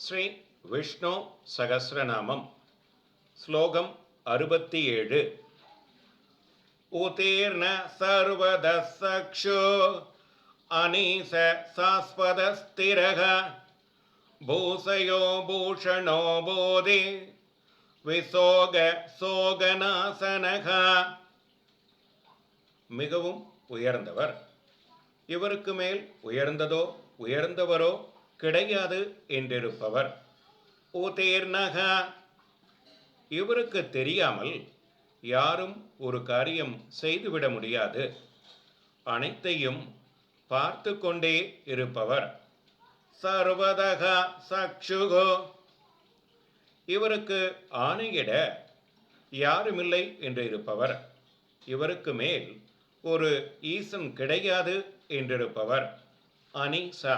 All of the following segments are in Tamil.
ஸ்ரீ விஷ்ணு சகஸ்ரநாமம் ஸ்லோகம் 67. உதீர்ண சர்வதசக்ஷு அனீச சாஸ்வதஸ்திரக பூசயோ பூஷணோ போதி விசோக சோகநாசனக. மிகவும் உயர்ந்தவர், இவருக்கு மேல் உயர்ந்ததோ உயர்ந்தவரோ கிடையாது என்றிருப்பவர். உதீர்ணக, இவருக்கு தெரியாமல் யாரும் ஒரு காரியம் செய்துவிட முடியாது. அனைத்தையும் பார்த்து கொண்டே இருப்பவர். சர்வதக சக்ஷுகோ, இவருக்கு ஆணையிட யாருமில்லை என்று இருப்பவர். இவருக்கு மேல் ஒரு ஈசன் கிடையாது என்றிருப்பவர். அனீசா,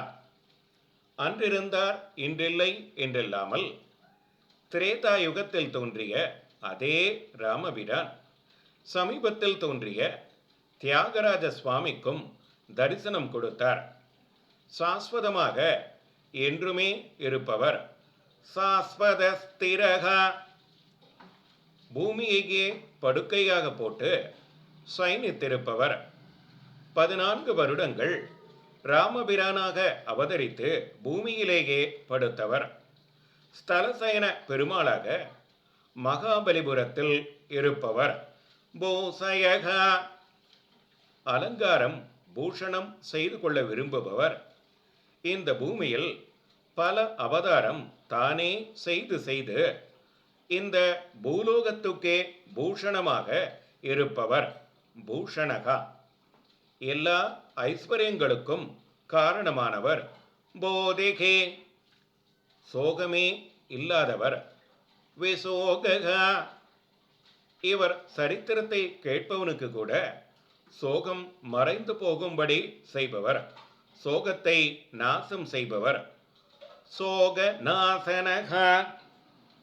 அன்றிருந்தார் இன்றில்லை என்றில்லாமல் திரேதா யுகத்தில் தோன்றிய அதே ராமபிரான் சமீபத்தில் தோன்றிய தியாகராஜ சுவாமிக்கும் தரிசனம் கொடுத்தார். சாஸ்வதமாக என்றுமே இருப்பவர். சாஸ்வத ஸ்திரகா, பூமியையே படுக்கையாக போட்டு சயனித்திருப்பவர். 14 வருடங்கள் ராமபிரானாக அவதரித்து பூமியிலேயே படுத்தவர். ஸ்தலசயன பெருமாளாக மகாபலிபுரத்தில் இருப்பவர். பூசயக, அலங்காரம் பூஷணம் செய்து கொள்ள விரும்புபவர். இந்த பூமியில் பல அவதாரம் தானே செய்து செய்து இந்த பூலோகத்துக்கே பூஷணமாக இருப்பவர். பூஷணகா, எல்லா ஐஸ்வர்யங்களுக்கும் காரணமானவர். போதிகே, சோகமே இல்லாதவர். விசோகா, இவர் சரித்திரத்தை கேட்பவனுக்கு கூட சோகம் மறைந்து போகும்படி செய்பவர். சோகத்தை நாசம் செய்பவர். சோக நாசனகா,